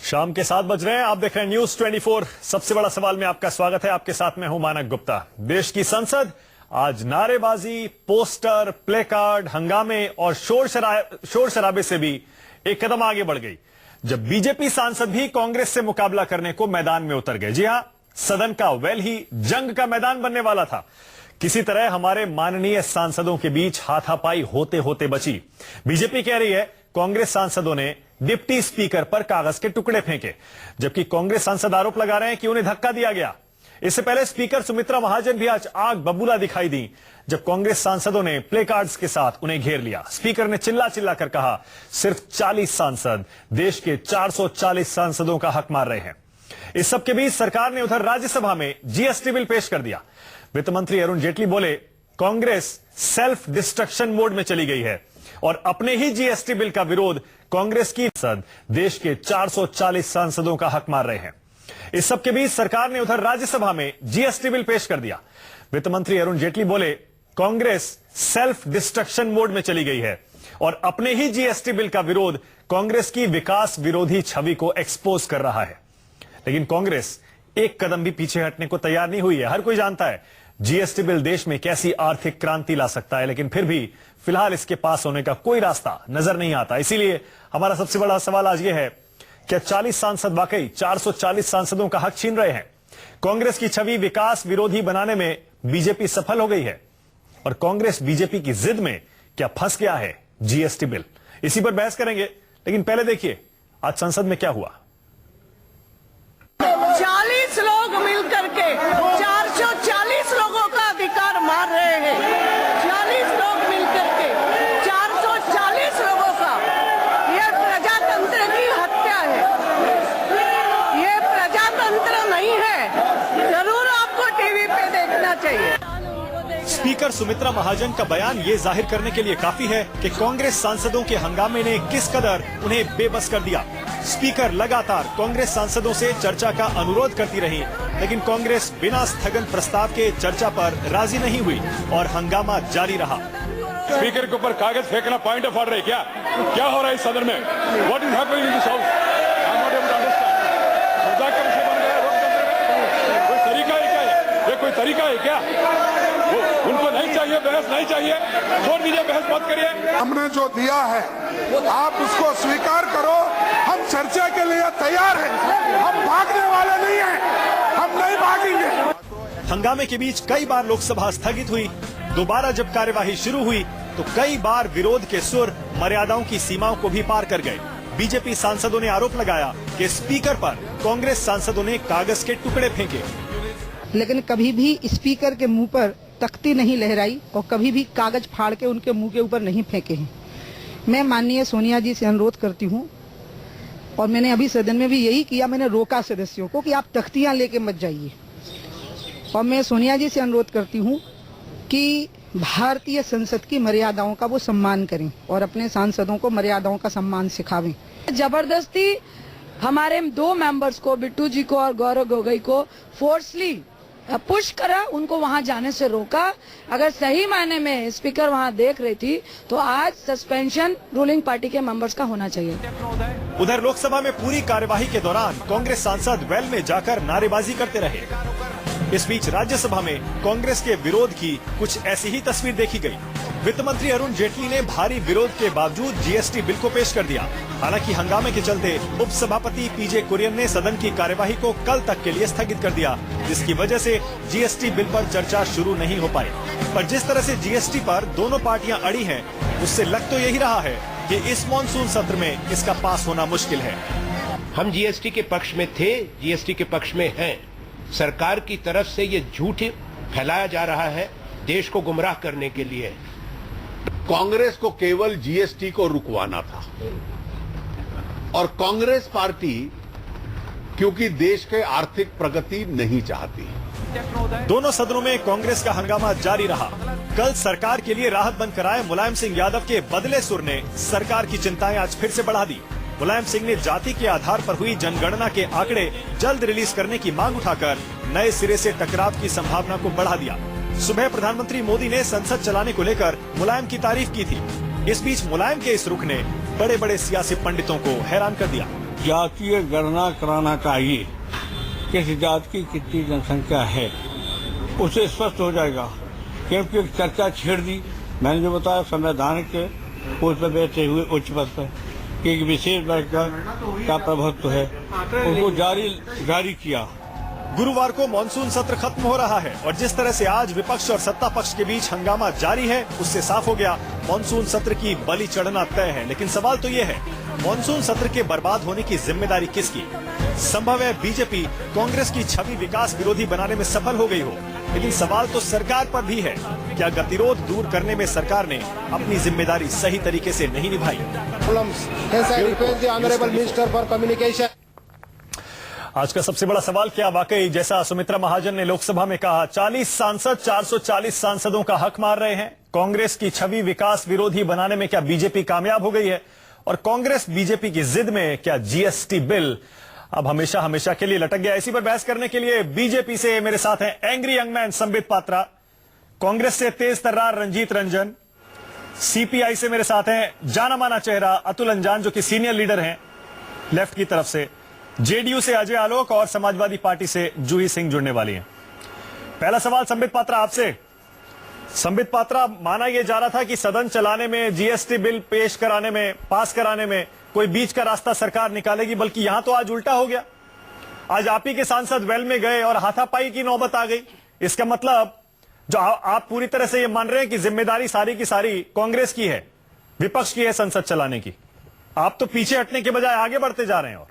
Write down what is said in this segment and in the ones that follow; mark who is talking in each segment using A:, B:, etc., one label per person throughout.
A: शाम के 7 बज रहे हैं। आप देख रहे हैं न्यूज 24। सबसे बड़ा सवाल में आपका स्वागत है। आपके साथ मैं हूं मानक गुप्ता। देश की संसद आज नारेबाजी, पोस्टर, प्ले कार्ड, हंगामे और शोर शराबे से भी एक कदम आगे बढ़ गई, जब बीजेपी सांसद भी कांग्रेस से मुकाबला करने को मैदान में उतर गए। जी हां, सदन का वेल ही जंग का मैदान बनने वाला था। किसी तरह हमारे माननीय सांसदों के बीच हाथापाई होते होते बची। बीजेपी कह रही है कांग्रेस सांसदों ने डिप्टी स्पीकर पर कागज के टुकड़े फेंके, जबकि कांग्रेस सांसद आरोप लगा रहे हैं कि उन्हें धक्का दिया गया। इससे पहले स्पीकर सुमित्रा महाजन भी आज आग बबूला दिखाई दी, जब कांग्रेस सांसदों ने प्ले कार्ड्स के साथ उन्हें घेर लिया। स्पीकर ने चिल्ला चिल्ला कर कहा, सिर्फ 40 सांसद देश के 440 सांसदों का हक मार रहे हैं। इस सबके बीच सरकार ने उधर राज्यसभा में जीएसटी बिल पेश कर दिया। वित्त मंत्री अरुण जेटली बोले, कांग्रेस सेल्फ डिस्ट्रक्शन मोड में चली गई है और अपने ही जीएसटी बिल का विरोध कांग्रेस की सांसद देश के 440 सांसदों का हक मार रहे हैं। इस सबके बीच सरकार ने उधर राज्यसभा में जीएसटी बिल पेश कर दिया। वित्त मंत्री अरुण जेटली बोले, कांग्रेस सेल्फ डिस्ट्रक्शन मोड में चली गई है और अपने ही जीएसटी बिल का विरोध कांग्रेस की विकास विरोधी छवि को एक्सपोज कर रहा है। लेकिन कांग्रेस एक कदम भी पीछे हटने को तैयार नहीं हुई है। हर कोई जानता है जीएसटी बिल देश में कैसी आर्थिक क्रांति ला सकता है, लेकिन फिर भी फिलहाल इसके पास होने का कोई रास्ता नजर नहीं आता। इसीलिए हमारा सबसे बड़ा सवाल आज यह है, क्या 40 सांसद वाकई 440 सांसदों का हक छीन रहे हैं? कांग्रेस की छवि विकास विरोधी बनाने में बीजेपी सफल हो गई है और कांग्रेस बीजेपी की जिद में क्या फंस गया है जीएसटी बिल? इसी पर बहस करेंगे, लेकिन पहले देखिए आज संसद में क्या हुआ।
B: 40 लोग मिलकर के 440 लोगों का अधिकार मार रहे हैं। 40 लोग मिलकर के 440 लोगों का, यह प्रजातंत्र की हत्या है, यह प्रजातंत्र नहीं है। जरूर आपको टीवी पे देखना चाहिए।
A: स्पीकर सुमित्रा महाजन का बयान ये जाहिर करने के लिए काफी है कि कांग्रेस सांसदों के हंगामे ने किस कदर उन्हें बेबस कर दिया। स्पीकर लगातार कांग्रेस सांसदों से चर्चा का अनुरोध करती रही, लेकिन कांग्रेस बिना स्थगन प्रस्ताव के चर्चा पर राजी नहीं हुई और हंगामा जारी रहा।
C: स्पीकर के ऊपर कागज फेंकना पॉइंट ऑफ ऑर्डर है क्या? क्या हो रहा है इस सदन में? What is happening in this house? I am not able to understand. मजाक का विषय बन गया है लोकतंत्र का। कोई तरीका है क्या? ये कोई तरीका है क्या? उनको नहीं चाहिए बहस, नहीं चाहिए, छोड़ दीजिए, बहस मत करिए।
D: हमने जो दिया है आप उसको स्वीकार करो। हम चर्चा के लिए तैयार हैं, हम भागने वाले नहीं हैं, हम नहीं भागेंगे।
A: हंगामे के बीच कई बार लोकसभा स्थगित हुई। दोबारा जब कार्यवाही शुरू हुई तो कई बार विरोध के सुर मर्यादाओं की सीमाओं को भी पार कर गए। बीजेपी सांसदों ने आरोप लगाया कि स्पीकर पर कांग्रेस सांसदों ने कागज के टुकड़े फेंके,
E: लेकिन कभी भी स्पीकर के मुंह पर तख्ती नहीं लहराई और कभी भी कागज फाड़ के उनके मुंह के ऊपर नहीं फेंके हैं। मैं माननीय सोनिया जी से अनुरोध करती हूं, और मैंने अभी सदन में भी यही किया, मैंने रोका सदस्यों को कि आप तख्तियां लेके मत जाइए। और मैं सोनिया जी से अनुरोध करती हूं कि भारतीय संसद की मर्यादाओं का वो सम्मान करें और अपने सांसदों को मर्यादाओं का सम्मान सिखावें।
F: जबरदस्ती हमारे 2 मेंबर्स को, बिट्टू जी को और गौरव गोगोई को फोर्सली पुश करा, उनको वहां जाने से रोका। अगर सही मायने में स्पीकर वहां देख रही थी तो आज सस्पेंशन रूलिंग पार्टी के मेंबर्स का होना चाहिए।
A: उधर लोकसभा में पूरी कार्यवाही के दौरान कांग्रेस सांसद वेल में जाकर नारेबाजी करते रहे। इस बीच राज्यसभा में कांग्रेस के विरोध की कुछ ऐसी ही तस्वीर देखी गई। वित्त मंत्री अरुण जेटली ने भारी विरोध के बावजूद जीएसटी बिल को पेश कर दिया। हालांकि हंगामे के चलते उपसभापति पीजे कुरियन ने सदन की कार्यवाही को कल तक के लिए स्थगित कर दिया, जिसकी वजह से जीएसटी बिल पर चर्चा शुरू नहीं हो पाई। पर जिस तरह से जीएसटी पर दोनों पार्टियां अड़ी हैं, उससे लग तो यही रहा है कि इस मॉनसून सत्र में इसका पास होना मुश्किल है।
G: हम जीएसटी के पक्ष में थे, जीएसटी के पक्ष में हैं। सरकार की तरफ से ये झूठ फैलाया जा रहा है देश को गुमराह करने के लिए।
H: कांग्रेस को केवल जीएसटी को रुकवाना था और कांग्रेस पार्टी क्योंकि देश के आर्थिक प्रगति नहीं चाहती।
A: दोनों सदनों में कांग्रेस का हंगामा जारी रहा। कल सरकार के लिए राहत बनकर आए मुलायम सिंह यादव के बदले सुर ने सरकार की चिंताएं आज फिर से बढ़ा दी। मुलायम सिंह ने जाति के आधार पर हुई जनगणना के आंकड़े जल्द रिलीज करने की मांग उठाकर नए सिरे से टकराव की संभावना को बढ़ा दिया। सुबह प्रधानमंत्री मोदी ने संसद चलाने को लेकर मुलायम की तारीफ की थी। इस बीच मुलायम के इस रुख ने बड़े बड़े सियासी पंडितों को हैरान कर दिया।
I: जातीय गणना कराना चाहिए, किस जाति की कितनी जनसंख्या है, उससे स्पष्ट हो जाएगा। क्योंकि एक चर्चा छेड़ दी, मैंने जो बताया संवैधानिक के उस पर बैठे हुए उच्च पद पर कि एक विशेष वर्ग का प्रभुत्व है, उनको जारी किया।
A: गुरुवार को मॉनसून सत्र खत्म हो रहा है और जिस तरह से आज विपक्ष और सत्ता पक्ष के बीच हंगामा जारी है, उससे साफ हो गया मॉनसून सत्र की बलि चढ़ना तय है। लेकिन सवाल तो ये है, मॉनसून सत्र के बर्बाद होने की जिम्मेदारी किसकी? संभव है बीजेपी कांग्रेस की छवि विकास विरोधी बनाने में सफल हो गई हो, लेकिन सवाल तो सरकार पर भी है। क्या गतिरोध दूर करने में सरकार ने अपनी जिम्मेदारी सही तरीके से नहीं निभाई? आज का सबसे बड़ा सवाल, क्या वाकई जैसा सुमित्रा महाजन ने लोकसभा में कहा 40 सांसद 440 सांसदों का हक मार रहे हैं? कांग्रेस की छवि विकास विरोधी बनाने में क्या बीजेपी कामयाब हो गई है? और कांग्रेस बीजेपी की जिद में क्या जीएसटी बिल अब हमेशा हमेशा के लिए लटक गया? इसी पर बहस करने के लिए बीजेपी से मेरे साथ हैं angry young man Sambit Patra, Congress से तेज तर्रार रंजीत रंजन, सीपीआई से मेरे साथ हैं जाना माना चेहरा अतुल अंजान जो कि सीनियर लीडर हैं लेफ्ट की तरफ से, जेडीयू से अजय आलोक और समाजवादी पार्टी से जूही सिंह जुड़ने वाली हैं। पहला सवाल संबित पात्रा आपसे। संबित पात्रा, माना यह जा रहा था कि सदन चलाने में, जीएसटी बिल पेश कराने में, पास कराने में कोई बीच का रास्ता सरकार निकालेगी, बल्कि यहां तो आज उल्टा हो गया। आज आप ही के सांसद वेल में गए और हाथापाई की नौबत आ गई। इसका मतलब जो आप पूरी तरह से यह मान रहे हैं कि जिम्मेदारी सारी की सारी कांग्रेस की है, विपक्ष की है संसद चलाने की। आप तो पीछे हटने के बजाय आगे बढ़ते जा रहे हैं। और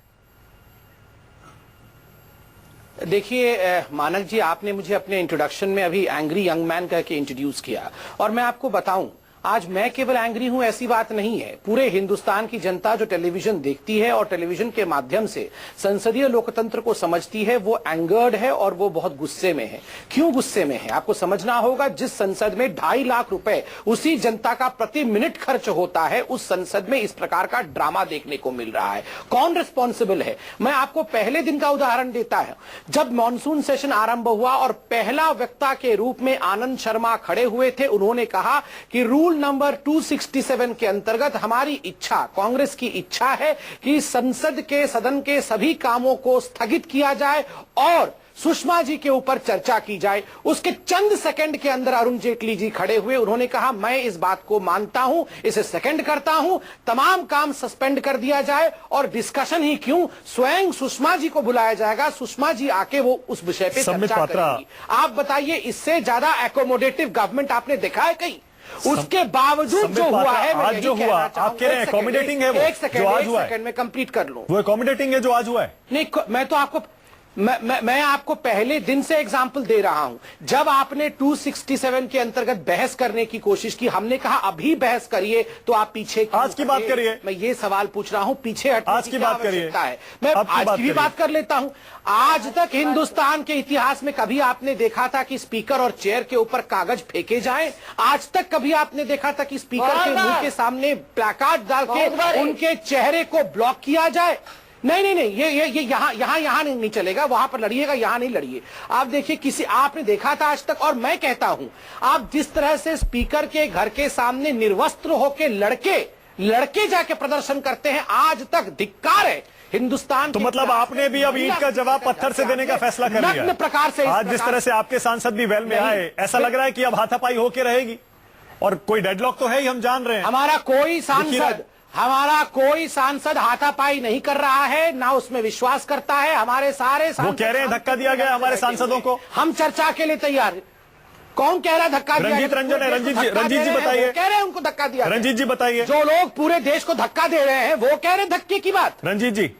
G: देखिए मानक जी, आपने मुझे अपने इंट्रोडक्शन में अभी एंग्री यंग मैन कह के इंट्रोड्यूस किया, और मैं आपको बताऊं आज मैं केवल एंग्री हूं ऐसी बात नहीं है। पूरे हिंदुस्तान की जनता जो टेलीविजन देखती है और टेलीविजन के माध्यम से संसदीय लोकतंत्र को समझती है, वो एंगर्ड है और वो बहुत गुस्से में है। क्यों गुस्से में है आपको समझना होगा। जिस संसद में 2.5 लाख रुपए उसी जनता का प्रति मिनट खर्च होता है, उस संसद में इस प्रकार का ड्रामा देखने को मिल रहा है। कौन रिस्पॉन्सिबल है? मैं आपको पहले दिन का उदाहरण देता है। जब मॉनसून सेशन आरंभ हुआ और पहला वक्ता के रूप में आनंद शर्मा खड़े हुए थे, उन्होंने कहा कि रूल नंबर 267 के अंतर्गत हमारी इच्छा, कांग्रेस की इच्छा है कि संसद के सदन के सभी कामों को स्थगित किया जाए और सुषमा जी के ऊपर चर्चा की जाए। उसके चंद सेकंड के अंदर अरुण जेटली जी खड़े हुए, उन्होंने कहा मैं इस बात को मानता हूं, इसे सेकंड करता हूं, तमाम काम सस्पेंड कर दिया जाए और डिस्कशन ही क्यों, स्वयं सुषमा जी को बुलाया जाएगा, सुषमा जी आके वो उस विषय पे चर्चा करेंगी। आप बताइए, इससे ज्यादा एकोमोडेटिव गवर्नमेंट आपने देखा है कहीं? उसके बावजूद जो हुआ है,
A: आज जो हुआ, आप कह रहे हैं अकोमोडेटिंग है? वो
G: एक सेकंड में कंप्लीट कर लूं।
A: वो अकोमोडेटिंग है जो आज हुआ है?
G: नहीं, मैं तो आपको मैं आपको पहले दिन से एग्जाम्पल दे रहा हूं। जब आपने 267 के अंतर्गत बहस करने की कोशिश की, हमने कहा अभी बहस करिए, तो आप पीछे
A: आज की बात करिए।
G: मैं ये सवाल पूछ रहा हूं, पीछे हटने
A: आज की बात करिए।
G: मैं आज की भी बात कर लेता हूं। आज तक हिंदुस्तान के इतिहास में कभी आपने देखा था कि स्पीकर और चेयर के ऊपर कागज फेंके जाएं? आज तक कभी आपने देखा था कि स्पीकर के मुंह के सामने प्लाकार्ड डाल के उनके चेहरे को ब्लॉक किया जाए? नहीं, ये यहां नहीं चलेगा। वहां पर लड़िएगा, यहां नहीं लड़िए। आप देखिए, किसी आपने देखा था आज तक? और मैं कहता हूं, आप जिस तरह से स्पीकर के घर के सामने निर्वस्त्र होकर लड़के जाके प्रदर्शन करते हैं, आज तक धिक्कार है हिंदुस्तान।
A: तो मतलब आपने भी अब ईंट का जवाब पत्थर से देने का फैसला कर लिया
G: नग्न प्रकार से।
A: आज जिस तरह से आपके सांसद भी वेल में आए, ऐसा लग रहा है कि अब हाथापाई होके रहेगी और कोई डेडलॉक तो है ही, हम जान रहे हैं।
G: हमारा कोई सांसद हाथापाई नहीं कर रहा है, ना उसमें विश्वास करता है। हमारे सारे
A: वो कह रहे हैं धक्का दिया गया हमारे सांसदों को।
G: हम चर्चा के लिए तैयार। कौन कह रहा है धक्का दिया?
A: रंजीत रंजन है। रंजीत जी बताइए।
G: कह रहे हैं उनको धक्का दिया।
A: रंजीत जी बताइए।
G: जो लोग पूरे देश को धक्का दे रहे हैं वो कह रहे हैं धक्के की बात।
A: रंजीत जी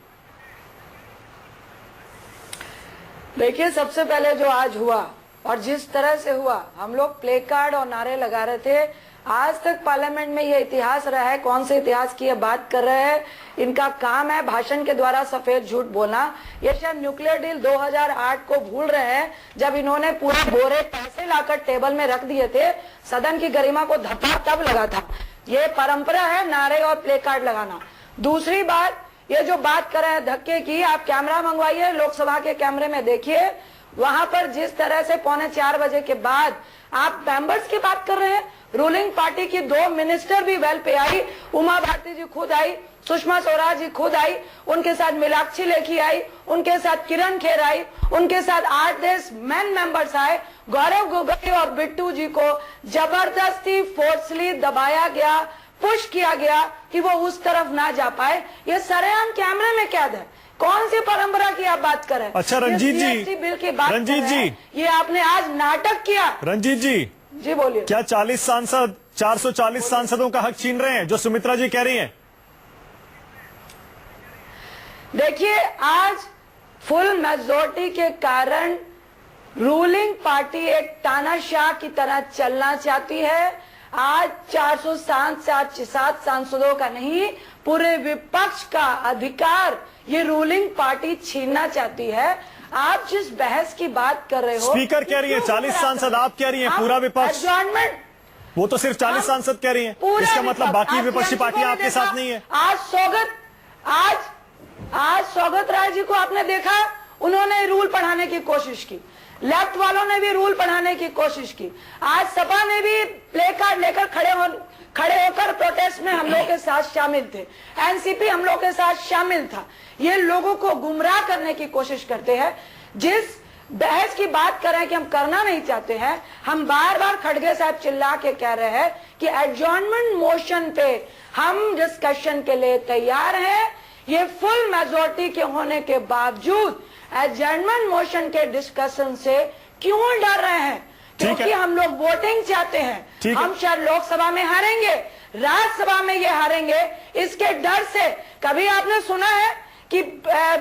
F: देखिए, सबसे पहले जो आज हुआ और जिस तरह से हुआ, हम लोग प्ले कार्ड और नारे लगा रहे थे। आज तक पार्लियामेंट में ये इतिहास रहा है। कौन से इतिहास की ये बात कर रहे हैं? इनका काम है भाषण के द्वारा सफेद झूठ बोलना। ये शायद न्यूक्लियर डील 2008 को भूल रहे हैं, जब इन्होंने पूरे बोरे पैसे लाकर टेबल में रख दिए थे। सदन की गरिमा को धक्का तब लगा था। ये परंपरा है नारे और प्ले कार्ड लगाना। दूसरी बात, ये जो बात कर रहे हैं धक्के की, आप कैमरा मंगवाइए, लोकसभा के कैमरे में देखिए, वहां पर जिस तरह से 3:45 बजे के बाद आप मेंबर्स की बात कर रहे हैं। रूलिंग पार्टी की 2 मिनिस्टर भी वेल पे आई, उमा भारती जी खुद आई, सुषमा स्वराज जी खुद आई, उनके साथ मीनाक्षी लेखी आई, उनके साथ किरण खेर आई, उनके साथ 8-10 मेन मेंबर्स आए। गौरव गोगोई और बिट्टू जी को जबरदस्ती फोर्सली दबाया गया, पुश किया गया कि वो उस तरफ ना जा पाए। ये सरेआम कैमरे में कैद है। कौन सी परंपरा की आप बात कर रहे हैं?
A: अच्छा रंजीत जी,
F: बिल की बात
A: रंजीत जी,
F: ये आपने आज नाटक किया।
A: रंजीत जी
F: बोलिए।
A: क्या 40 सांसद 440 सांसदों का हक छीन रहे हैं जो सुमित्रा जी कह रही हैं?
F: देखिए, आज फुल मेजोरिटी के कारण रूलिंग पार्टी एक तानाशाह की तरह चलना चाहती है। आज 407 सांसदों का नहीं, पूरे विपक्ष का अधिकार ये रूलिंग पार्टी छीनना चाहती है। आप जिस बहस की बात कर रहे हो,
A: स्पीकर कह रही है 40 सांसद, आप कह रही हैं पूरा विपक्ष।
F: एडजॉर्नमेंट,
A: वो तो सिर्फ 40 सांसद कह रही हैं, इसका मतलब बाकी विपक्षी पार्टियां आपके साथ नहीं है।
F: आज सौगत राय जी को आपने देखा, उन्होंने रूल पढ़ाने की कोशिश की, लेफ्ट वालों ने भी रूल पढ़ाने की कोशिश की। आज सपा ने भी प्ले कार्ड लेकर खड़े होकर प्रोटेस्ट में हम लोग के साथ शामिल थे। एनसीपी हम लोग के साथ शामिल था। ये लोगों को गुमराह करने की कोशिश करते हैं। जिस बहस की बात कर रहे हैं कि हम करना नहीं चाहते हैं, हम बार बार खड़गे साहब चिल्ला के कह रहे हैं कि एडजॉर्नमेंट मोशन पे हम डिस्कशन के लिए तैयार हैं। ये फुल मेजोरिटी के होने के बावजूद एडजॉर्नमेंट मोशन के डिस्कशन से क्यों डर रहे हैं? क्योंकि हम लोग वोटिंग चाहते हैं। हम शायद लोकसभा में हारेंगे, राज्यसभा में ये हारेंगे, इसके डर से। कभी आपने सुना है कि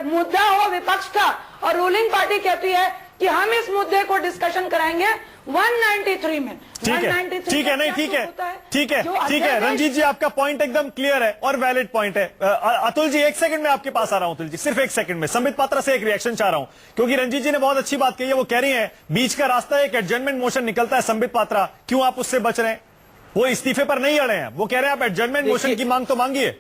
F: मुद्दा हो विपक्ष का और रूलिंग पार्टी कहती है कि हम इस मुद्दे को डिस्कशन कराएंगे 193 में?
A: ठीक है, नहीं ठीक है रंजीत जी, आपका पॉइंट एकदम क्लियर है और वैलिड पॉइंट है। अतुल जी, एक सेकंड में आपके पास आ रहा हूं। अतुल जी, सिर्फ एक सेकंड में संबित पात्रा से एक रिएक्शन चाह रहा हूं, क्योंकि रंजीत जी ने बहुत अच्छी बात कही है। वो कह रही है बीच का रास्ता एक एडजॉर्नमेंट मोशन निकलता है। संबित पात्रा, क्यों आप उससे बच रहे हैं? वो इस्तीफे पर नहीं अड़े हैं, वो कह रहे हैं आप एडजॉर्नमेंट मोशन की मांग तो मांगिए।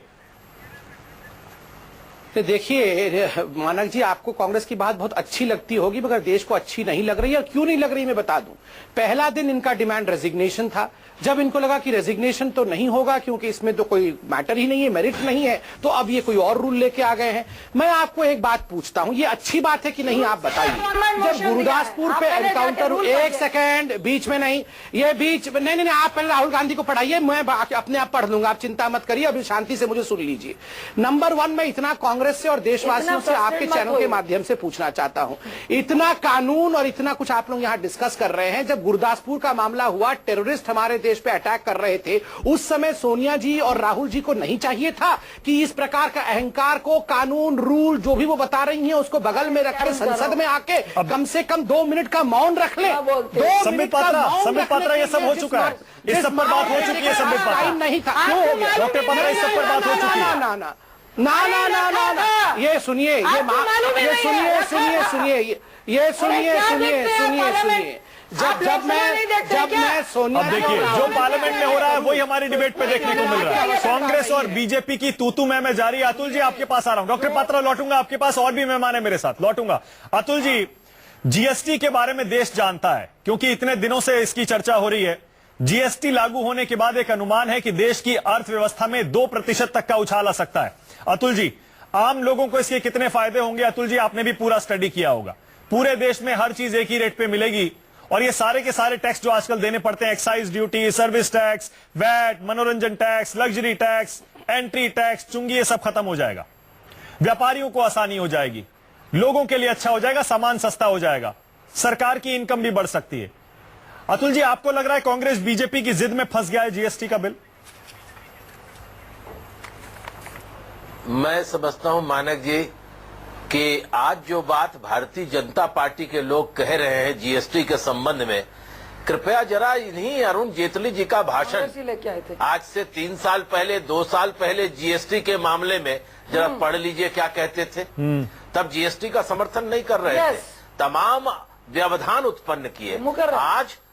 G: देखिए मानक जी, आपको कांग्रेस की बात बहुत अच्छी लगती होगी, मगर देश को अच्छी नहीं लग रही है। क्यों नहीं लग रही मैं बता दूं। पहला दिन इनका डिमांड रेजिग्नेशन था। जब इनको लगा कि रेजिग्नेशन तो नहीं होगा क्योंकि इसमें तो कोई मैटर ही नहीं है, मेरिट नहीं है, तो अब ये कोई और रूल लेके आ गए हैं। मैं आपको एक बात पूछता हूं, ये अच्छी बात है कि नहीं आप बताइए। जब गुरुदासपुर पे एनकाउंटर, एक सेकेंड, बीच में नहीं, ये बीच नहीं, आप पहले राहुल गांधी को पढ़ाइए, मैं अपने आप पढ़ लूंगा, आप चिंता मत करिए, अभी शांति से मुझे सुन लीजिए। नंबर 1, मैं इतना कांग्रेस से और देशवासियों से आपके चैनल के माध्यम से पूछना चाहता हूं, इतना कानून और इतना कुछ आप लोग यहां डिस्कस कर रहे हैं। जब गुरदासपुर का मामला हुआ, टेररिस्ट हमारे देश पे अटैक कर रहे थे, उस समय सोनिया जी और राहुल जी को नहीं चाहिए था कि इस प्रकार का अहंकार को, कानून, रूल जो भी वो बता रही हैं, उसको बगल में रख के संसद में आके कम से कम 2 मिनट का मौन रख ले।
A: संबित पात्रा, ये सब हो चुका है, इस सब पर बात हो चुकी है। संबित पात्रा,
G: नहीं था, क्यों हो गया?
A: डॉक्टर पात्रा, इस सब पर बात हो चुकी है।
G: ना, ये सुनिए, जब मैं सोनिया,
A: अब देखिए जो पार्लियामेंट में हो रहा है वही हमारी डिबेट पे देखने को मिल रहा है। कांग्रेस और बीजेपी की तूतू मैं जारी। अतुल जी, आपके पास आ रहा हूं। डॉक्टर पात्रा, लौटूंगा आपके पास, और भी मेहमान है मेरे साथ, लौटूंगा। अतुल जी, जीएसटी के बारे में देश जानता है क्योंकि इतने दिनों से इसकी चर्चा हो रही है। जीएसटी लागू होने के बाद एक अनुमान है कि देश की अर्थव्यवस्था में 2% तक का उछाल आ सकता है। अतुल जी, आम लोगों को इसके कितने फायदे होंगे? अतुल जी, आपने भी पूरा स्टडी किया होगा। पूरे देश में हर चीज एक ही रेट पे मिलेगी और ये सारे के सारे टैक्स जो आजकल देने पड़ते हैं, excise duty, service tax, VAT, मनोरंजन tax, luxury tax, entry tax, चुंगी, ये सब खत्म हो जाएगा। व्यापारियों को आसानी हो जाएगी, लोगों के लिए अच्छा हो जाएगा, सामान सस्ता हो जाएगा, सरकार की इनकम भी बढ़ सकती है। अतुल जी, आपको लग रहा है कांग्रेस बीजेपी की जिद में फंस गया है जीएसटी का बिल?
J: मैं समझता हूं मानक जी कि आज जो बात भारतीय जनता पार्टी के लोग कह रहे हैं जीएसटी के संबंध में, कृपया जरा इन्हीं अरुण जेटली जी का भाषण आज से 3 साल पहले, 2 साल पहले जीएसटी के मामले में जरा पढ़ लीजिए क्या कहते थे। तब जीएसटी का समर्थन नहीं कर रहे थे, तमाम व्यवधान उत्पन्न किए।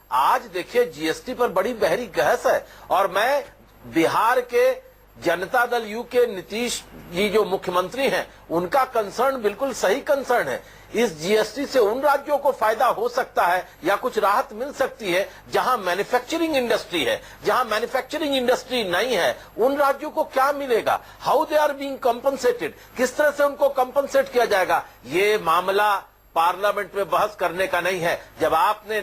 J: आज देखिए जीएसटी पर बड़ी गहरी बहस है और मैं बिहार के जनता दल यू के नीतीश जी जो मुख्यमंत्री हैं उनका कंसर्न बिल्कुल सही कंसर्न है। इस जीएसटी से उन राज्यों को फायदा हो सकता है या कुछ राहत मिल सकती है जहां मैन्युफैक्चरिंग इंडस्ट्री है। जहां मैन्युफैक्चरिंग इंडस्ट्री नहीं है उन राज्यों को क्या मिलेगा, how they are being compensated, किस तरह से उनको कंपनसेट किया जाएगा। ये मामला पार्लियामेंट में बहस करने का नहीं है। जब आपने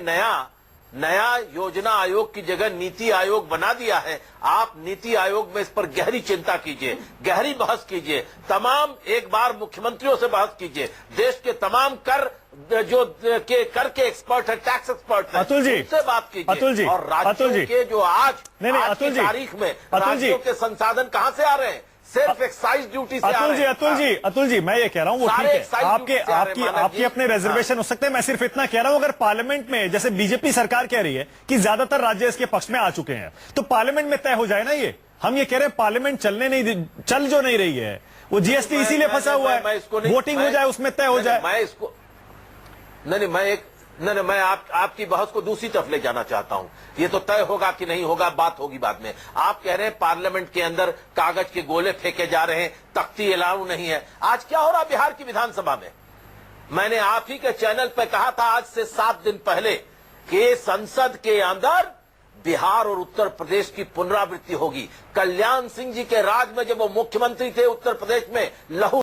J: नया योजना आयोग की जगह नीति आयोग बना दिया है, आप नीति आयोग में इस पर गहरी चिंता कीजिए, गहरी बहस कीजिए, तमाम एक बार मुख्यमंत्रियों से बहस कीजिए, देश के तमाम कर के एक्सपर्ट है, टैक्स एक्सपर्ट है,
A: अतुल जी
J: उनसे बात कीजिए।
A: अतुल जी,
J: और राज्यों के जो आज
A: अतुल
J: की
A: जी,
J: तारीख में
A: अतुल जी,
J: राज्यों के संसाधन कहां से आ रहे हैं, सिर्फ एक्साइज ड्यूटी से आ रहे हैं।
A: अतुल जी मैं ये कह रहा हूं वो ठीक है, आपके अपने रिजर्वेशन हो सकते हैं। मैं सिर्फ इतना कह रहा हूं अगर पार्लियामेंट में जैसे बीजेपी सरकार कह रही है कि ज्यादातर राज्य इसके पक्ष में आ चुके हैं तो पार्लियामेंट में तय हो जाए ना। ये हम ये कह रहे हैं पार्लियामेंट चल जो नहीं रही है वो जीएसटी इसीलिए फंसा हुआ है, वोटिंग हो जाए उसमें तय हो जाए।
J: मैं इसको मैं आपकी बहस को दूसरी तरफ ले जाना चाहता हूं। ये तो तय होगा कि नहीं होगा बात होगी बाद में। आप कह रहे हैं पार्लियामेंट के अंदर कागज के गोले फेंके जा रहे हैं, तख्ती अलाउ नहीं है। आज क्या हो रहा बिहार की विधानसभा में? मैंने आप ही के चैनल पर कहा था आज से 7 दिन पहले कि संसद के अंदर बिहार और उत्तर प्रदेश की पुनरावृत्ति होगी। कल्याण सिंह जी के राज में जब वो मुख्यमंत्री थे उत्तर प्रदेश में लहू